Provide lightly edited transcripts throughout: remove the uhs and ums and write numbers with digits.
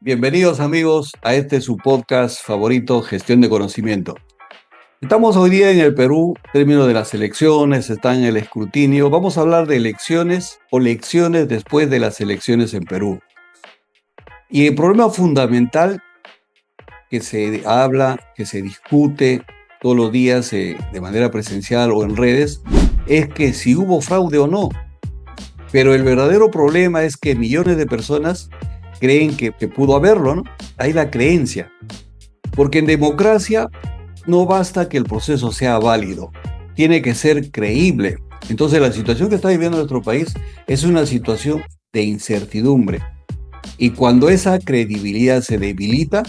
Bienvenidos amigos a este su podcast favorito, Gestión de Conocimiento. Estamos hoy día en el Perú, término de las elecciones, está en el escrutinio. Vamos a hablar de elecciones o lecciones después de las elecciones en Perú. Y el problema fundamental que se habla, que se discute todos los días de manera presencial o en redes, es que si hubo fraude o no. Pero el verdadero problema es que millones de personas creen que pudo haberlo, ¿no? Hay la creencia. Porque en democracia no basta que el proceso sea válido, tiene que ser creíble. Entonces la situación que está viviendo nuestro país es una situación de incertidumbre. Y cuando esa credibilidad se debilita,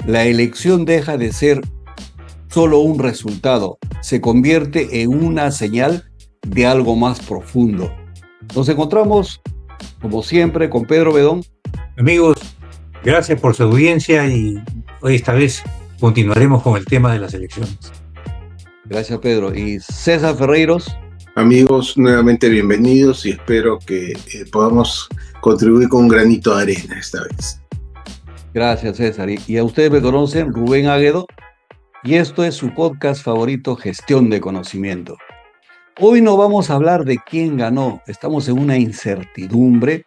la elección deja de ser solo un resultado, se convierte en una señal de algo más profundo. Nos encontramos, como siempre, con Pedro Bedón. Amigos, gracias por su audiencia y hoy esta vez continuaremos con el tema de las elecciones. Gracias, Pedro. Y César Ferreiros. Amigos, nuevamente bienvenidos y espero que podamos contribuir con un granito de arena esta vez. Gracias, César. Y a ustedes me conocen, Rubén Águedo, y esto es su podcast favorito, Gestión de Conocimiento. Hoy no vamos a hablar de quién ganó, estamos en una incertidumbre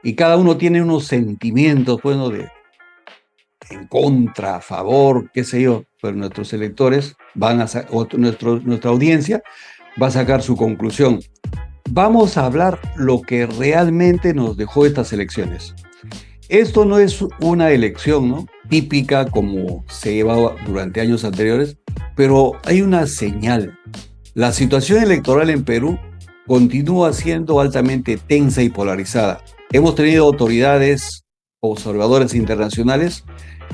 y cada uno tiene unos sentimientos, bueno, de en contra, a favor, qué sé yo, pero nuestros electores van a nuestra audiencia va a sacar su conclusión. Vamos a hablar lo que realmente nos dejó estas elecciones. Esto no es una elección, ¿no?, típica como se llevaba durante años anteriores, pero hay una señal. La situación electoral en Perú continúa siendo altamente tensa y polarizada. Hemos tenido autoridades, observadores internacionales,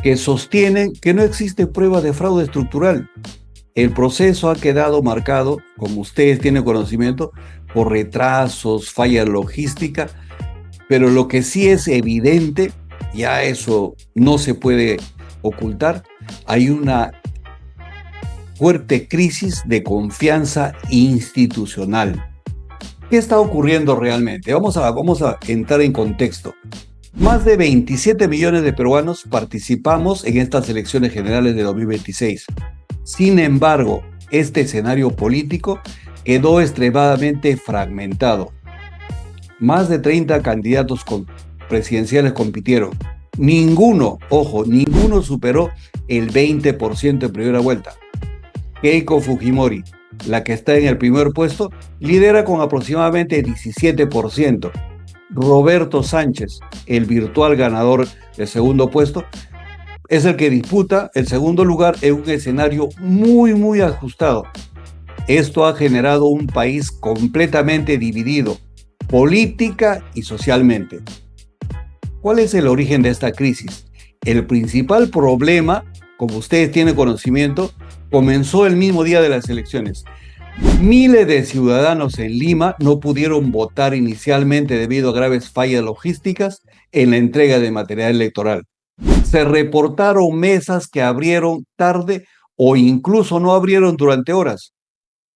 que sostienen que no existe prueba de fraude estructural. El proceso ha quedado marcado, como ustedes tienen conocimiento, por retrasos, fallas logísticas, pero lo que sí es evidente, ya eso no se puede ocultar, hay una fuerte crisis de confianza institucional. ¿Qué está ocurriendo realmente? Vamos a entrar en contexto. Más de 27 millones de peruanos participamos en estas elecciones generales de 2026. Sin embargo, este escenario político quedó extremadamente fragmentado. Más de 30 candidatos presidenciales compitieron. Ninguno superó el 20% en primera vuelta. Keiko Fujimori, la que está en el primer puesto, lidera con aproximadamente 17%. Roberto Sánchez, el virtual ganador del segundo puesto, es el que disputa el segundo lugar en un escenario muy ajustado. Esto ha generado un país completamente dividido, política y socialmente. ¿Cuál es el origen de esta crisis? El principal problema, como ustedes tienen conocimiento, comenzó el mismo día de las elecciones. Miles de ciudadanos en Lima no pudieron votar inicialmente debido a graves fallas logísticas en la entrega de material electoral. Se reportaron mesas que abrieron tarde o incluso no abrieron durante horas.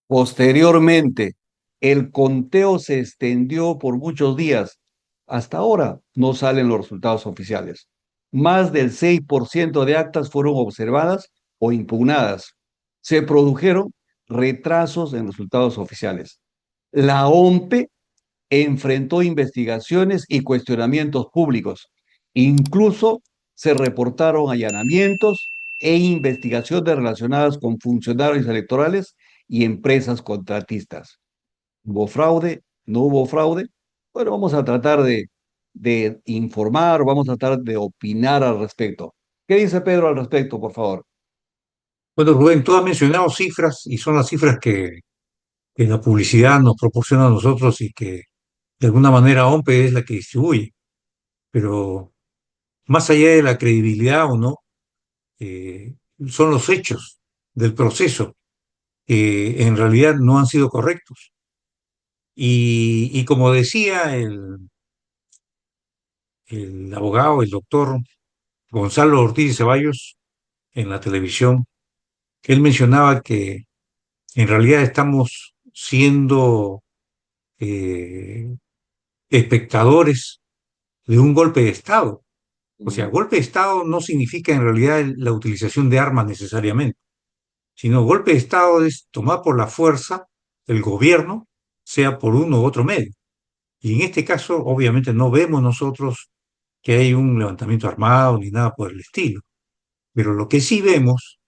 Posteriormente, el conteo se extendió por muchos días. Hasta ahora no salen los resultados oficiales. Más del 6% de actas fueron observadas o impugnadas. Se produjeron retrasos en resultados oficiales. La OMPE enfrentó investigaciones y cuestionamientos públicos. Incluso se reportaron allanamientos e investigaciones relacionadas con funcionarios electorales y empresas contratistas. ¿Hubo fraude? ¿No hubo fraude? Bueno, vamos a tratar de informar, vamos a tratar de opinar al respecto. ¿Qué dice Pedro al respecto, por favor? Bueno, Rubén, tú has mencionado cifras y son las cifras que la publicidad nos proporciona a nosotros y que de alguna manera OMPE es la que distribuye. Pero más allá de la credibilidad o no, eh, son los hechos del proceso que en realidad no han sido correctos. Y como decía el abogado, el doctor Gonzalo Ortiz Ceballos en la televisión, él mencionaba que en realidad estamos siendo eh, espectadores de un golpe de Estado, O sea, golpe de Estado no significa en realidad la utilización de armas necesariamente, sino golpe de Estado es tomar por la fuerza el gobierno, sea por uno u otro medio. Y en este caso, obviamente, no vemos nosotros que hay un levantamiento armado ni nada por el estilo. Pero lo que sí vemos,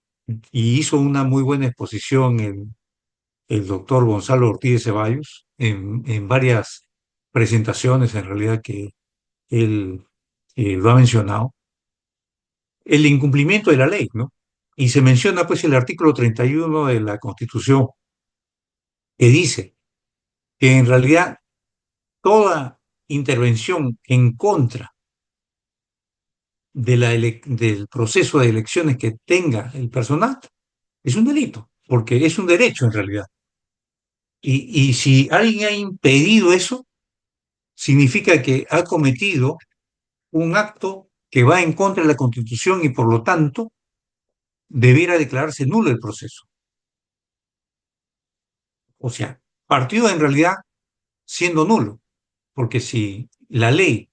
y hizo una muy buena exposición el doctor Gonzalo Ortiz de Ceballos, en varias presentaciones en realidad que él lo ha mencionado, el incumplimiento de la ley, ¿no? Y se menciona pues el artículo 31 de la Constitución, que dice que en realidad toda intervención en contra del proceso de elecciones que tenga el personal es un delito, porque es un derecho en realidad. Y si alguien ha impedido eso, significa que ha cometido un acto que va en contra de la Constitución y por lo tanto debiera declararse nulo el proceso. O sea, partió en realidad siendo nulo, porque si la ley,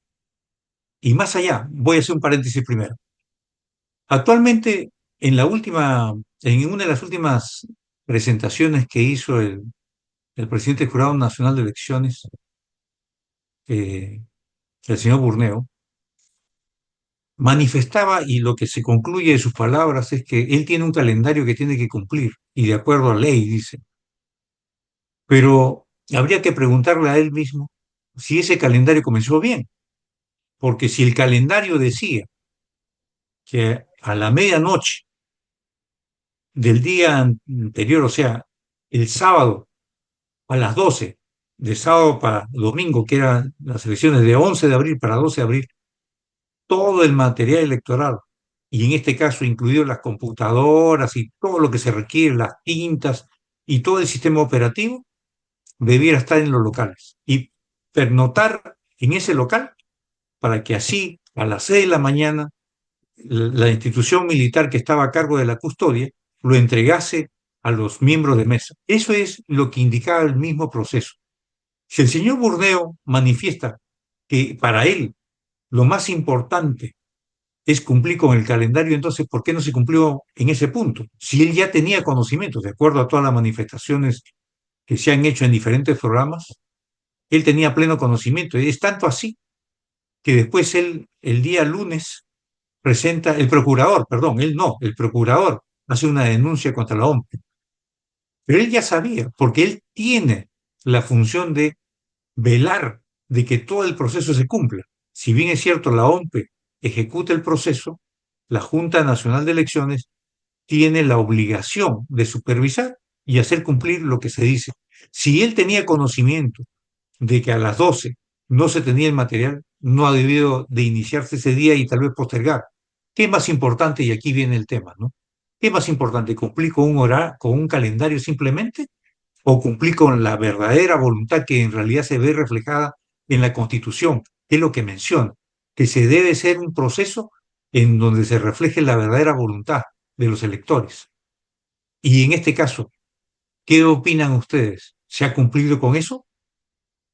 y más allá, voy a hacer un paréntesis primero, actualmente en una de las últimas presentaciones que hizo el presidente del Jurado Nacional de Elecciones, eh, el señor Burneo, manifestaba, y lo que se concluye de sus palabras es que él tiene un calendario que tiene que cumplir, y de acuerdo a ley, dice. Pero habría que preguntarle a él mismo si ese calendario comenzó bien, porque si el calendario decía que a la medianoche del día anterior, o sea, el sábado a las 12, de sábado para domingo, que eran las elecciones de 11 de abril para 12 de abril, todo el material electoral, y en este caso incluido las computadoras y todo lo que se requiere, las tintas y todo el sistema operativo, debiera estar en los locales y pernotar en ese local para que así a las 6 de la mañana la institución militar que estaba a cargo de la custodia lo entregase a los miembros de mesa. Eso es lo que indicaba el mismo proceso. Si el señor Burdeo manifiesta que para él lo más importante es cumplir con el calendario, entonces, ¿por qué no se cumplió en ese punto? Si él ya tenía conocimiento, de acuerdo a todas las manifestaciones que se han hecho en diferentes programas, él tenía pleno conocimiento. Y es tanto así que después él, el día lunes, presenta, el procurador, perdón, él no, el procurador hace una denuncia contra la OMP. Pero él ya sabía, porque él tiene la función de velar de que todo el proceso se cumpla. Si bien es cierto, la OMP ejecuta el proceso, la Junta Nacional de Elecciones tiene la obligación de supervisar y hacer cumplir lo que se dice. Si él tenía conocimiento de que a las 12 no se tenía el material, no ha debido de iniciarse ese día y tal vez postergar. ¿Qué es más importante? Y aquí viene el tema, ¿no? ¿Qué es más importante? ¿Cumplir con un horario, con un calendario simplemente? ¿O cumplir con la verdadera voluntad que en realidad se ve reflejada en la Constitución? Que es lo que menciona, que se debe ser un proceso en donde se refleje la verdadera voluntad de los electores. Y en este caso, ¿qué opinan ustedes? ¿Se ha cumplido con eso?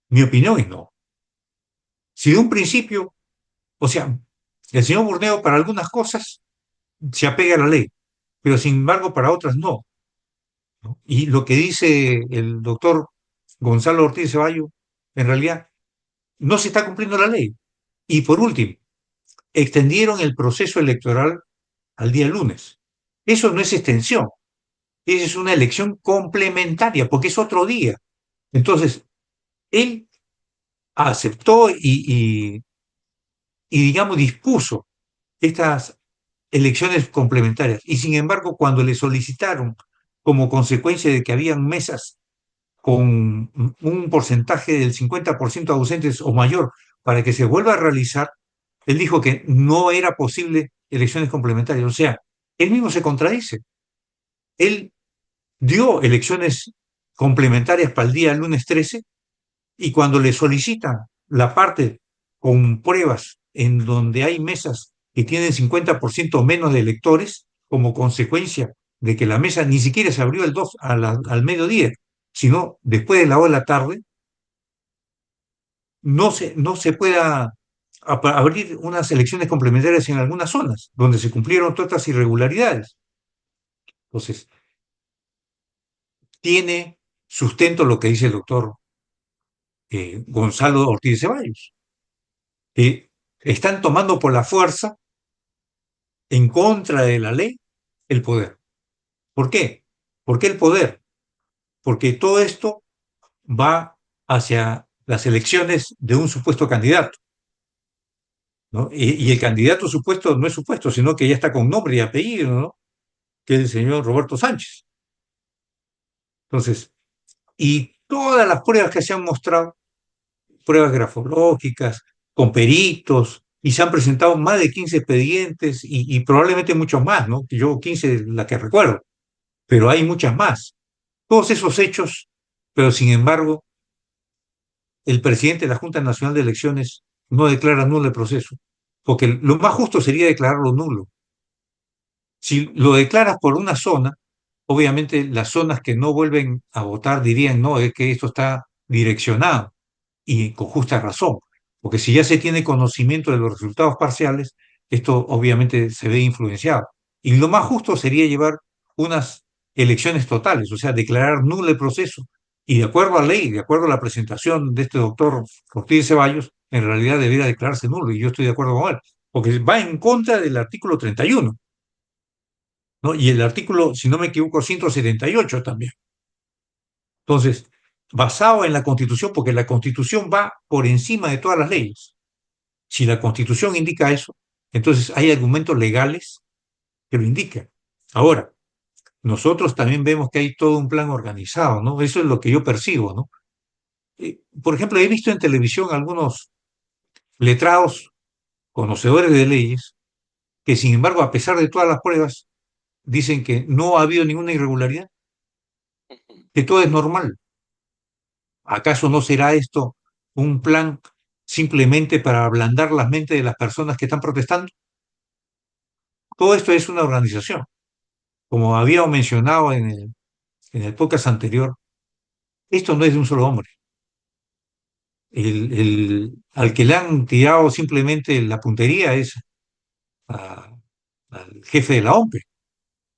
Mi opinión es no. Si de un principio, o sea, el señor Burneo para algunas cosas se apega a la ley, pero sin embargo para otras no. ¿No? Y lo que dice el doctor Gonzalo Ortiz Ceballos, en realidad no se está cumpliendo la ley. Y por último, extendieron el proceso electoral al día lunes. Eso no es extensión, eso es una elección complementaria, porque es otro día. Entonces, él aceptó y digamos, dispuso estas elecciones complementarias. Y sin embargo, cuando le solicitaron, como consecuencia de que habían mesas con un porcentaje del 50% ausentes o mayor para que se vuelva a realizar, él dijo que no era posible elecciones complementarias. O sea, él mismo se contradice. Él dio elecciones complementarias para el día lunes 13 y cuando le solicitan la parte con pruebas en donde hay mesas que tienen 50% menos de electores, como consecuencia de que la mesa ni siquiera se abrió al mediodía, sino después de la hora de la tarde, no se pueda abrir unas elecciones complementarias en algunas zonas, donde se cumplieron todas estas irregularidades. Entonces, tiene sustento lo que dice el doctor Gonzalo Ortiz de Ceballos. Están tomando por la fuerza, en contra de la ley, el poder. ¿Por qué? ¿Por qué el poder? Porque todo esto va hacia las elecciones de un supuesto candidato, ¿no? Y el candidato supuesto no es supuesto, sino que ya está con nombre y apellido, ¿no? Que es el señor Roberto Sánchez. Entonces, y todas las pruebas que se han mostrado, pruebas grafológicas, con peritos, y se han presentado más de 15 expedientes y probablemente muchos más, ¿no? Yo 15 la que recuerdo, pero hay muchas más. Todos esos hechos, pero sin embargo, el presidente de la Junta Nacional de Elecciones no declara nulo el proceso, porque lo más justo sería declararlo nulo. Si lo declaras por una zona, obviamente las zonas que no vuelven a votar dirían, no, es que esto está direccionado y con justa razón, porque si ya se tiene conocimiento de los resultados parciales, esto obviamente se ve influenciado. Y lo más justo sería llevar unas elecciones totales, o sea, declarar nulo el proceso. Y de acuerdo a ley, de acuerdo a la presentación de este doctor Ortiz de Ceballos, en realidad debería declararse nulo, y yo estoy de acuerdo con él, porque va en contra del artículo 31, ¿no? Y el artículo, si no me equivoco, 178 también. Entonces, basado en la Constitución, porque la Constitución va por encima de todas las leyes. Si la Constitución indica eso, entonces hay argumentos legales que lo indican. Ahora, nosotros también vemos que hay todo un plan organizado, ¿no? Eso es lo que yo percibo, ¿no? Por ejemplo, he visto en televisión algunos letrados, conocedores de leyes, que sin embargo, a pesar de todas las pruebas, dicen que no ha habido ninguna irregularidad, que todo es normal. ¿Acaso no será esto un plan simplemente para ablandar las mentes de las personas que están protestando? Todo esto es una organización. Como habíamos mencionado en el podcast anterior, esto no es de un solo hombre. Al que le han tirado simplemente la puntería es a- al jefe de la OMPE,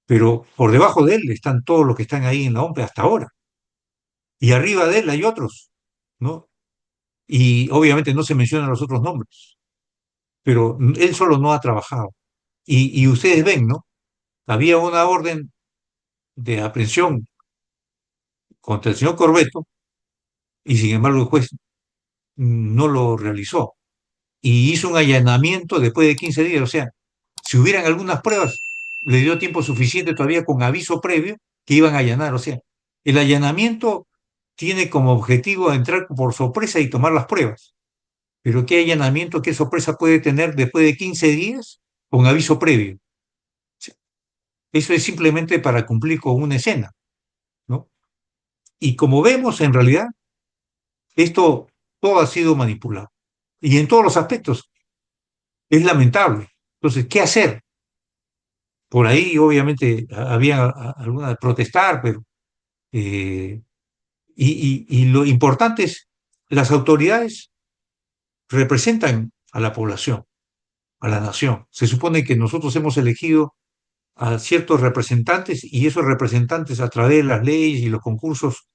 pero por debajo de él están todos los que están ahí en la OMPE hasta ahora. Y arriba de él hay otros, ¿no? Y obviamente no se mencionan los otros nombres, pero él solo no ha trabajado. Y ustedes ven, ¿no? Había una orden de aprehensión contra el señor Corbeto y sin embargo el juez no lo realizó y hizo un allanamiento después de 15 días. O sea, si hubieran algunas pruebas, le dio tiempo suficiente todavía con aviso previo que iban a allanar. O sea, el allanamiento tiene como objetivo entrar por sorpresa y tomar las pruebas. Pero ¿qué allanamiento, qué sorpresa puede tener después de 15 días con aviso previo? O sea, eso es simplemente para cumplir con una escena, ¿no? Y como vemos, en realidad, esto todo ha sido manipulado. Y en todos los aspectos. Es lamentable. Entonces, ¿qué hacer? Por ahí, obviamente, había alguna de protestar, pero. Y lo importante es, las autoridades representan a la población, a la nación. Se supone que nosotros hemos elegido a ciertos representantes y esos representantes a través de las leyes y los concursos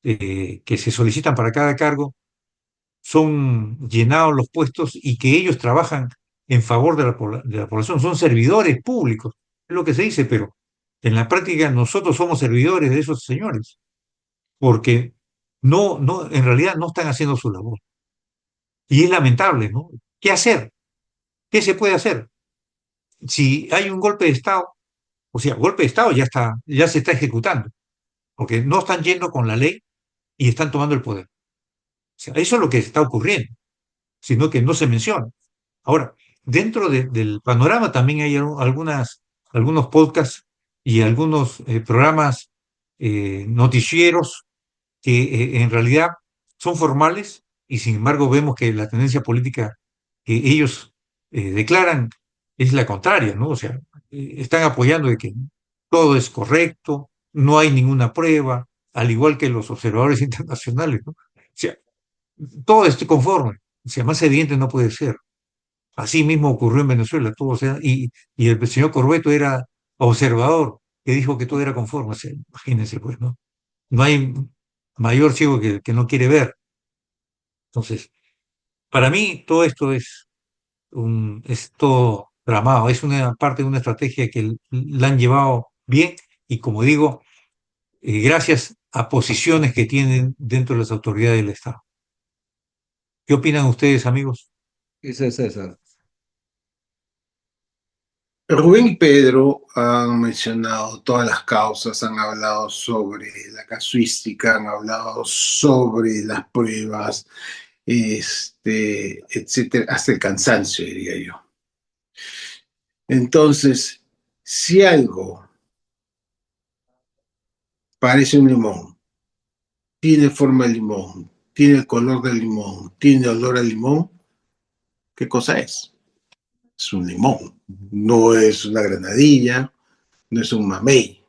que se solicitan para cada cargo son llenados los puestos y que ellos trabajan en favor de la población, son servidores públicos, es lo que se dice, pero en la práctica nosotros somos servidores de esos señores, porque en realidad no están haciendo su labor. Y es lamentable, ¿no? ¿Qué hacer? ¿Qué se puede hacer? Si hay un golpe de Estado, o sea, golpe de Estado ya se está ejecutando, porque no están yendo con la ley y están tomando el poder. O sea, eso es lo que está ocurriendo, sino que no se menciona. Ahora, dentro del panorama también hay algunos podcasts y algunos programas noticieros que en realidad son formales y sin embargo vemos que la tendencia política que ellos declaran es la contraria, ¿no? O sea, están apoyando de que todo es correcto, no hay ninguna prueba, al igual que los observadores internacionales, ¿no? O sea, todo estoy conforme. O sea, más evidente no puede ser. Así mismo ocurrió en Venezuela, todo, o sea, y el señor Corbeto era observador, que dijo que todo era conforme. O sea, imagínense, pues, ¿no? No hay mayor ciego que no quiere ver. Entonces, para mí todo esto es todo tramado, es una parte de una estrategia que la han llevado bien y como digo, gracias a posiciones que tienen dentro de las autoridades del Estado. ¿Qué opinan ustedes, amigos? Dice César. Rubén y Pedro han mencionado todas las causas, han hablado sobre la casuística, han hablado sobre las pruebas, etcétera, hasta el cansancio, diría yo. Entonces, si algo parece un limón, tiene forma de limón, tiene el color del limón, tiene olor a limón, ¿qué cosa es? Es un limón, no es una granadilla, no es un mamey,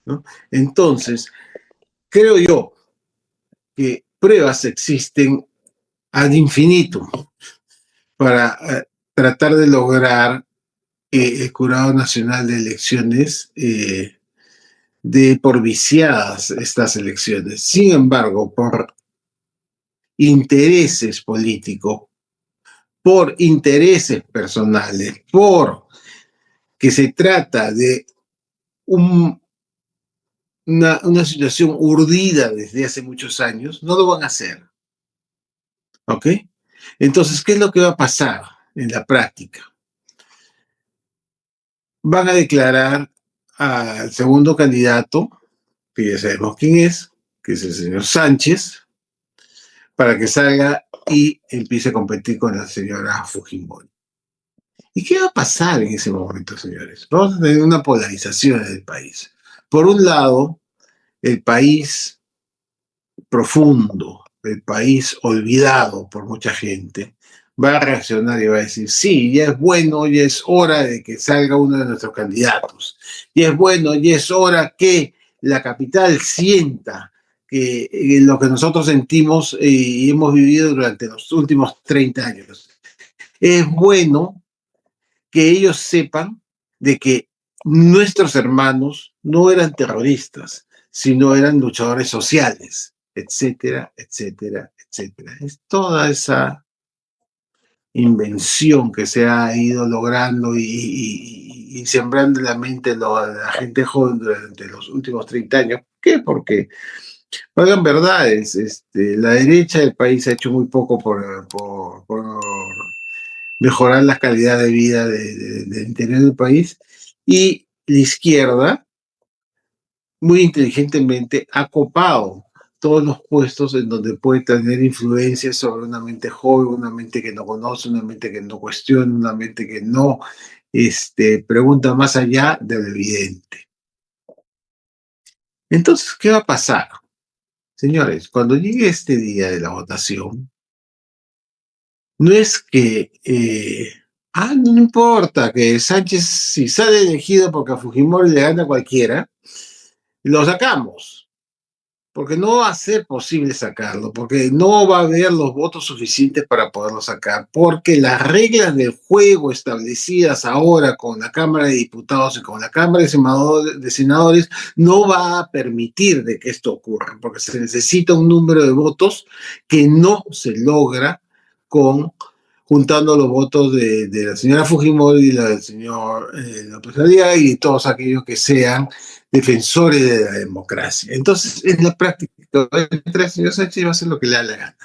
¿no? Entonces, creo yo que pruebas existen ad infinitum para tratar de lograr el Jurado Nacional de Elecciones de por viciadas estas elecciones. Sin embargo, por intereses políticos, por intereses personales, por que se trata de un, una situación urdida desde hace muchos años, no lo van a hacer. ¿Ok? Entonces, ¿qué es lo que va a pasar en la práctica? Van a declarar al segundo candidato, que ya sabemos quién es, que es el señor Sánchez, para que salga y empiece a competir con la señora Fujimori. ¿Y qué va a pasar en ese momento, señores? Vamos a tener una polarización en el país. Por un lado, el país profundo, el país olvidado por mucha gente, va a reaccionar y va a decir, sí, ya es bueno, ya es hora de que salga uno de nuestros candidatos. Ya es bueno, ya es hora que la capital sienta que lo que nosotros sentimos y hemos vivido durante los últimos 30 años. Es bueno que ellos sepan de que nuestros hermanos no eran terroristas, sino eran luchadores sociales, etcétera, etcétera, etcétera. Es toda esa invención que se ha ido logrando y sembrando en la mente de la gente joven durante los últimos 30 años. ¿Qué? Porque, hagan verdades, la derecha del país ha hecho muy poco por mejorar la calidad de vida del interior del país, y la izquierda, muy inteligentemente, ha copado todos los puestos en donde puede tener influencia sobre una mente joven, una mente que no conoce, una mente que no cuestiona, una mente que no pregunta más allá de lo evidente. Entonces, ¿qué va a pasar? Señores, cuando llegue este día de la votación, no es que, no importa que Sánchez, si sale elegido porque a Fujimori le gana cualquiera, lo sacamos, porque no va a ser posible sacarlo, porque no va a haber los votos suficientes para poderlo sacar, porque las reglas del juego establecidas ahora con la Cámara de Diputados y con la Cámara de Senadores no va a permitir de que esto ocurra, porque se necesita un número de votos que no se logra juntando los votos de la señora Fujimori y la del señor López Aliaga y todos aquellos que sean defensores de la democracia. Entonces, en la práctica, el señor Sánchez va a hacer lo que le da la gana.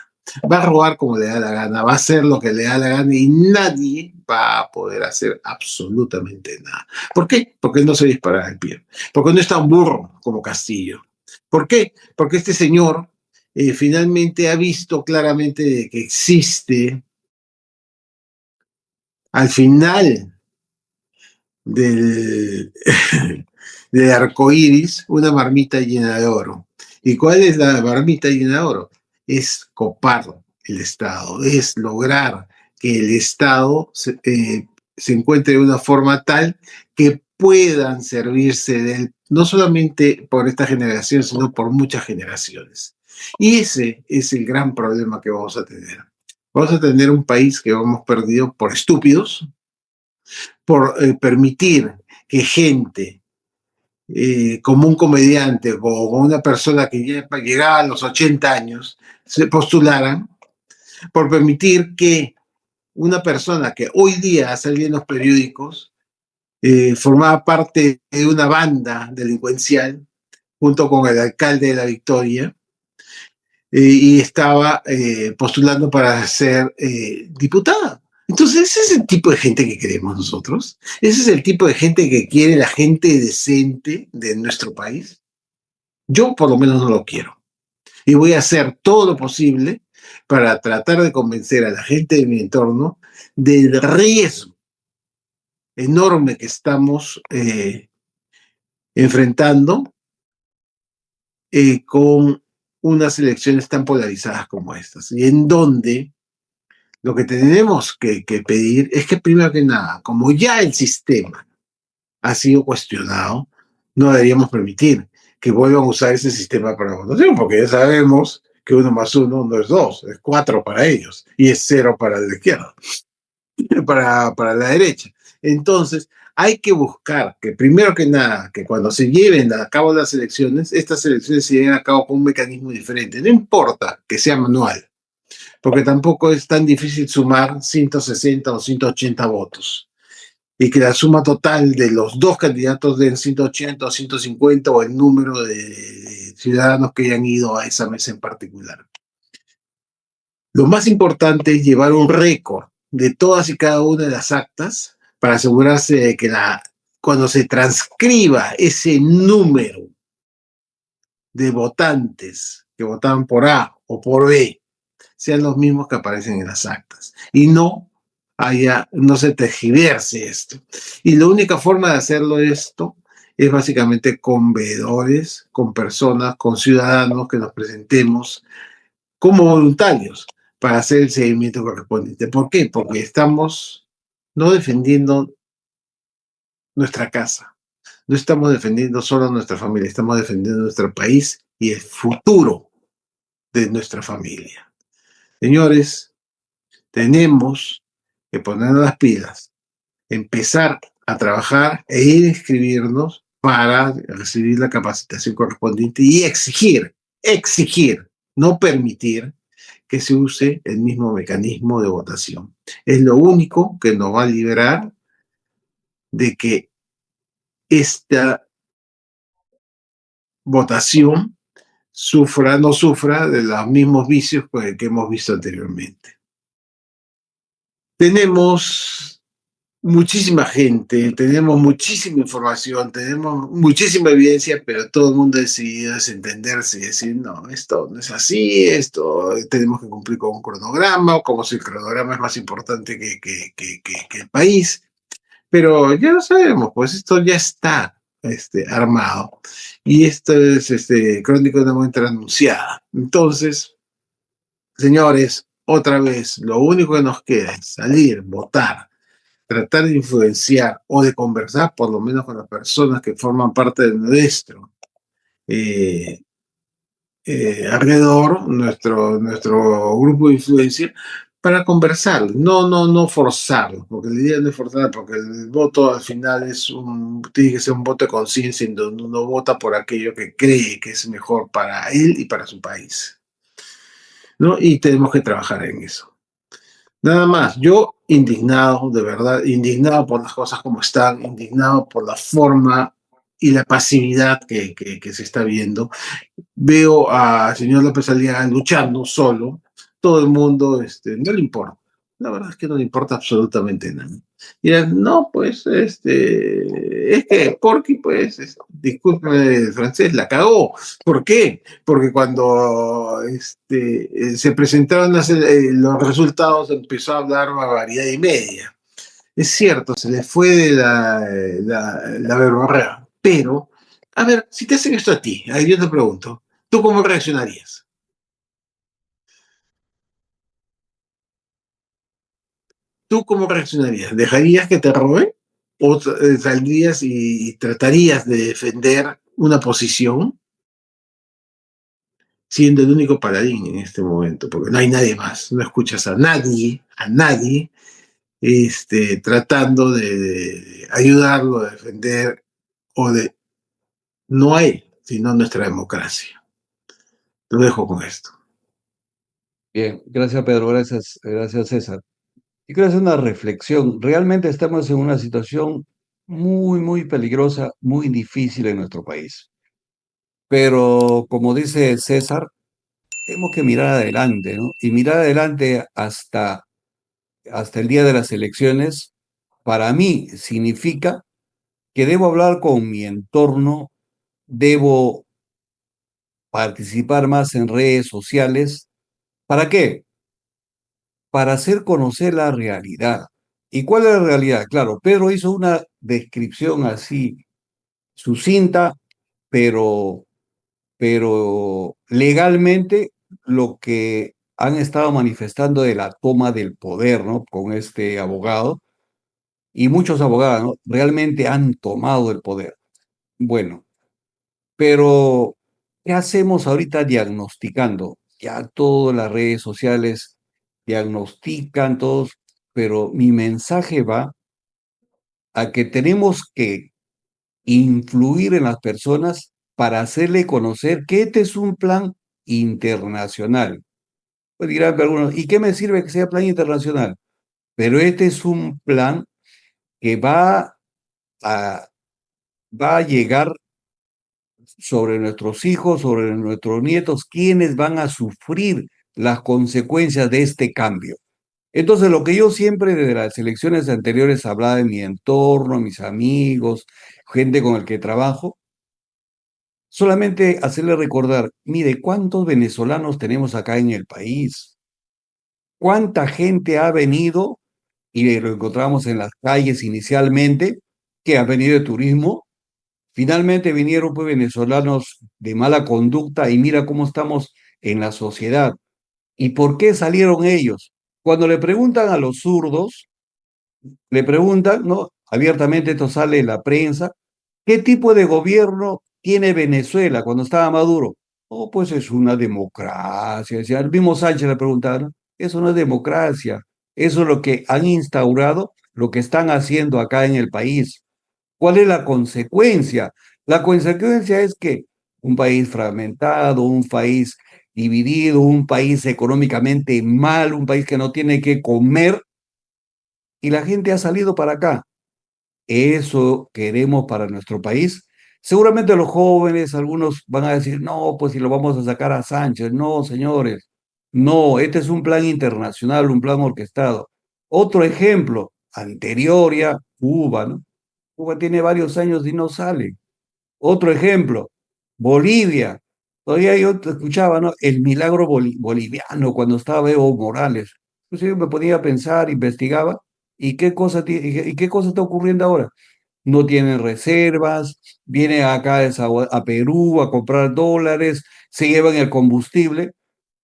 Va a robar como le da la gana, va a hacer lo que le da la gana y nadie va a poder hacer absolutamente nada. ¿Por qué? Porque él no se dispara al pie. Porque no es tan burro como Castillo. ¿Por qué? Porque este señor finalmente ha visto claramente que existe al final del, del arco iris una marmita llena de oro. ¿Y cuál es la marmita llena de oro? Es copar el Estado, es lograr que el Estado se encuentre de una forma tal que puedan servirse de él, no solamente por esta generación, sino por muchas generaciones. Y ese es el gran problema que vamos a tener. Vamos a tener un país que hemos perdido por estúpidos, por permitir que gente como un comediante o una persona que llegaba a los 80 años se postularan, por permitir que una persona que hoy día ha salido en los periódicos formaba parte de una banda delincuencial junto con el alcalde de La Victoria y estaba postulando para ser diputada. Entonces, ese es el tipo de gente que queremos nosotros. Ese es el tipo de gente que quiere la gente decente de nuestro país. Yo por lo menos no lo quiero. Y voy a hacer todo lo posible para tratar de convencer a la gente de mi entorno del riesgo enorme que estamos enfrentando con unas elecciones tan polarizadas como estas, y en donde lo que tenemos que pedir es que primero que nada, como ya el sistema ha sido cuestionado, no deberíamos permitir que vuelvan a usar ese sistema para votación, porque ya sabemos que 1 más 1 no es 2, es 4 para ellos, y es 0 para la izquierda, para la derecha. Entonces, hay que buscar que primero que nada, que cuando se lleven a cabo las elecciones, estas elecciones se lleven a cabo con un mecanismo diferente. No importa que sea manual, porque tampoco es tan difícil sumar 160 o 180 votos. Y que la suma total de los dos candidatos den 180 o 150 o el número de ciudadanos que hayan ido a esa mesa en particular. Lo más importante es llevar un récord de todas y cada una de las actas para asegurarse de que cuando se transcriba ese número de votantes que votaban por A o por B sean los mismos que aparecen en las actas y no se tergiverse esto. Y la única forma de hacerlo esto es básicamente con veedores, con personas, con ciudadanos que nos presentemos como voluntarios para hacer el seguimiento correspondiente. ¿Por qué? Porque estamos no defendiendo nuestra casa, no estamos defendiendo solo nuestra familia, estamos defendiendo nuestro país y el futuro de nuestra familia. Señores, tenemos que ponernos las pilas, empezar a trabajar e ir a inscribirnos para recibir la capacitación correspondiente y exigir, no permitir que se use el mismo mecanismo de votación. Es lo único que nos va a liberar de que esta votación no sufra de los mismos vicios que hemos visto anteriormente. Tenemos muchísima gente, tenemos muchísima información, tenemos muchísima evidencia, pero todo el mundo ha decidido desentenderse y decir, no, esto no es así, esto tenemos que cumplir con un cronograma, como si el cronograma es más importante que el país. Pero ya lo sabemos, pues esto ya está armado. Y esto es crónica de una muerte anunciada. Entonces, señores, otra vez, lo único que nos queda es salir, votar, tratar de influenciar o de conversar por lo menos con las personas que forman parte de nuestro alrededor, nuestro grupo de influencia, para conversar, no forzarlo, porque la idea no es forzar, porque el voto al final tiene que ser un voto de conciencia en donde uno vota por aquello que cree que es mejor para él y para su país, ¿no? Y tenemos que trabajar en eso. Nada más, yo indignado, de verdad, indignado por las cosas como están, indignado por la forma y la pasividad que se está viendo. Veo al señor López Aliaga luchando solo, todo el mundo no le importa. La verdad es que no le importa absolutamente nada. Y no, pues, es que Porky, pues, discúlpeme el francés, la cagó. ¿Por qué? Porque cuando se presentaron los resultados empezó a hablar barbaridad y media. Es cierto, se le fue de la verborrea, pero, a ver, si te hacen esto a ti, yo te pregunto, ¿tú cómo reaccionarías? ¿Tú cómo reaccionarías? ¿Dejarías que te roben? ¿O saldrías y tratarías de defender una posición? siendo el único paladín en este momento, porque no hay nadie más, no escuchas a nadie, tratando de ayudarlo, de defender, o de... No hay, sino nuestra democracia. Lo dejo con esto. Bien, gracias Pedro, gracias César. Y quiero hacer una reflexión. Realmente estamos en una situación muy, muy peligrosa, muy difícil en nuestro país. Pero como dice César, tenemos que mirar adelante, ¿no? Y mirar adelante hasta el día de las elecciones, para mí significa que debo hablar con mi entorno, debo participar más en redes sociales. ¿Para qué? Para hacer conocer la realidad. ¿Y cuál es la realidad? Claro, Pedro hizo una descripción así sucinta, pero, pero legalmente lo que han estado manifestando de la toma del poder, ¿no? Con este abogado y muchos abogados, ¿no? Realmente han tomado el poder. Bueno, pero ¿qué hacemos ahorita diagnosticando? Ya todas las redes sociales diagnostican todos, pero mi mensaje va a que tenemos que influir en las personas para hacerle conocer que este es un plan internacional. Pues dirán algunos, ¿y qué me sirve que sea plan internacional? Pero este es un plan que a, va a llegar sobre nuestros hijos, sobre nuestros nietos, quienes van a sufrir las consecuencias de este cambio. Entonces, lo que yo siempre desde las elecciones anteriores hablaba de mi entorno, mis amigos, gente con el que trabajo, solamente hacerle recordar, mire, ¿cuántos venezolanos tenemos acá en el país? ¿Cuánta gente ha venido y lo encontramos en las calles inicialmente, que ha venido de turismo? Finalmente vinieron pues venezolanos de mala conducta y mira cómo estamos en la sociedad. ¿Y por qué salieron ellos? Cuando le preguntan a los zurdos, le preguntan, ¿no? Abiertamente esto sale en la prensa, ¿qué tipo de gobierno tiene Venezuela cuando estaba Maduro? Oh, pues es una democracia. Decía, el mismo Sánchez le preguntaron, eso no es democracia, eso es lo que han instaurado, lo que están haciendo acá en el país. ¿Cuál es la consecuencia? La consecuencia es que un país fragmentado, un país dividido, un país económicamente mal, un país que no tiene que comer, y la gente ha salido para acá. ¿Eso queremos para nuestro país? Seguramente los jóvenes, algunos van a decir, no, pues si lo vamos a sacar a Sánchez. No, señores, no, este es un plan internacional, un plan orquestado. Otro ejemplo, anterior ya, Cuba, ¿no? Cuba tiene varios años y no sale. Otro ejemplo, Bolivia. Todavía yo te escuchaba, ¿no? El milagro boliviano cuando estaba Evo Morales. Entonces yo me ponía a pensar, investigaba, ¿y qué cosa está ocurriendo ahora? No tienen reservas, vienen acá a Perú a comprar dólares, se llevan el combustible,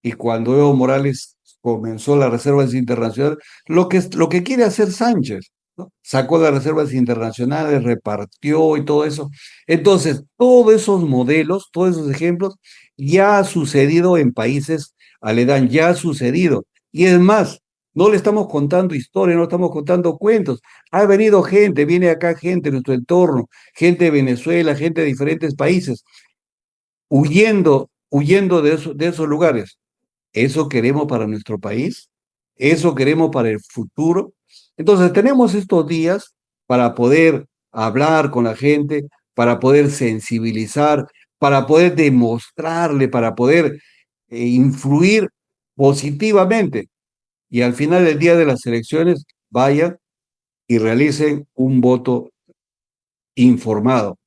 y cuando Evo Morales comenzó las reservas internacionales, lo que quiere hacer Sánchez, ¿no? Sacó las reservas internacionales, repartió y todo eso. Entonces, todos esos modelos, todos esos ejemplos, ya ha sucedido en países aledaños, ya ha sucedido. Y es más, no le estamos contando historias, no estamos contando cuentos. Ha venido gente, viene acá gente de nuestro entorno, gente de Venezuela, gente de diferentes países, huyendo de esos lugares. ¿Eso queremos para nuestro país? ¿Eso queremos para el futuro? Entonces tenemos estos días para poder hablar con la gente, para poder sensibilizar, para poder demostrarle, para poder influir positivamente. Y al final del día de las elecciones, vayan y realicen un voto informado.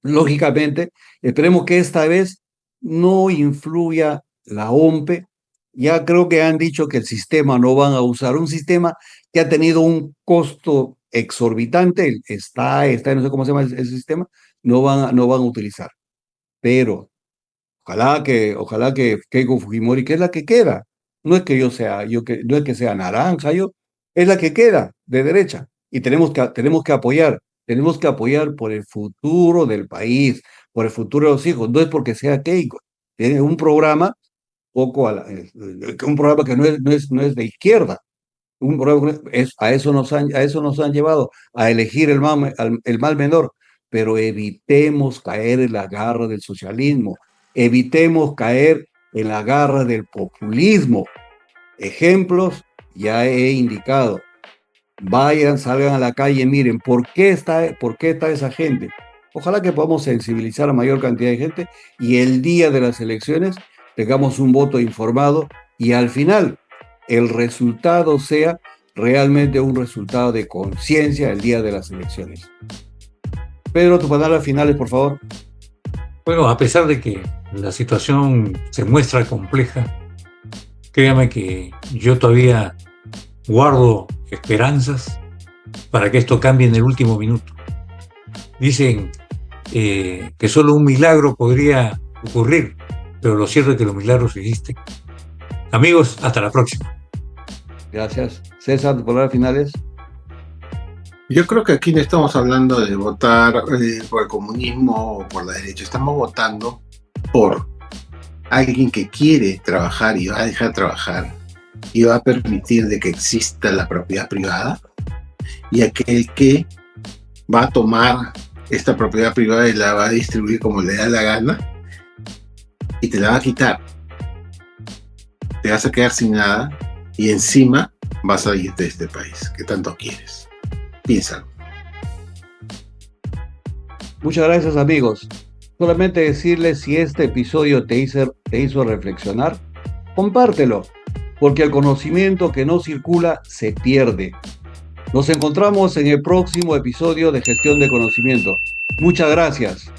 Lógicamente, esperemos que esta vez no influya la OMPE. Ya creo que han dicho que el sistema no van a usar, un sistema que ha tenido un costo exorbitante, no sé cómo se llama el sistema, no van a utilizar. Pero ojalá que Keiko Fujimori, que es la que queda, no es que no es que sea naranja, es la que queda de derecha. Y tenemos que apoyar por el futuro del país, por el futuro de los hijos, no es porque sea Keiko, Tiene un programa un programa que no es de izquierda. A eso nos han llevado, a elegir el mal menor, pero evitemos caer en la garra del socialismo, evitemos caer en la garra del populismo. Ejemplos ya he indicado. Vayan, salgan a la calle, miren, por qué está esa gente? Ojalá que podamos sensibilizar a mayor cantidad de gente y el día de las elecciones tengamos un voto informado y al final el resultado sea realmente un resultado de conciencia el día de las elecciones. Pedro, tus palabras finales, por favor. Bueno, a pesar de que la situación se muestra compleja, créame que yo todavía guardo esperanzas para que esto cambie en el último minuto. Dicen que solo un milagro podría ocurrir, pero lo cierto es que los milagros existen. Amigos, hasta la próxima. Gracias. César, tus palabras finales. Yo creo que aquí no estamos hablando de votar por el comunismo o por la derecha. Estamos votando por alguien que quiere trabajar y va a dejar trabajar y va a permitir de que exista la propiedad privada, y aquel que va a tomar esta propiedad privada y la va a distribuir como le da la gana y te la va a quitar. Te vas a quedar sin nada y encima vas a irte de este país que tanto quieres. Piénsalo. Muchas gracias, amigos. Solamente decirles, si este episodio te hizo reflexionar, compártelo, porque el conocimiento que no circula se pierde. Nos encontramos en el próximo episodio de Gestión de Conocimiento. Muchas gracias.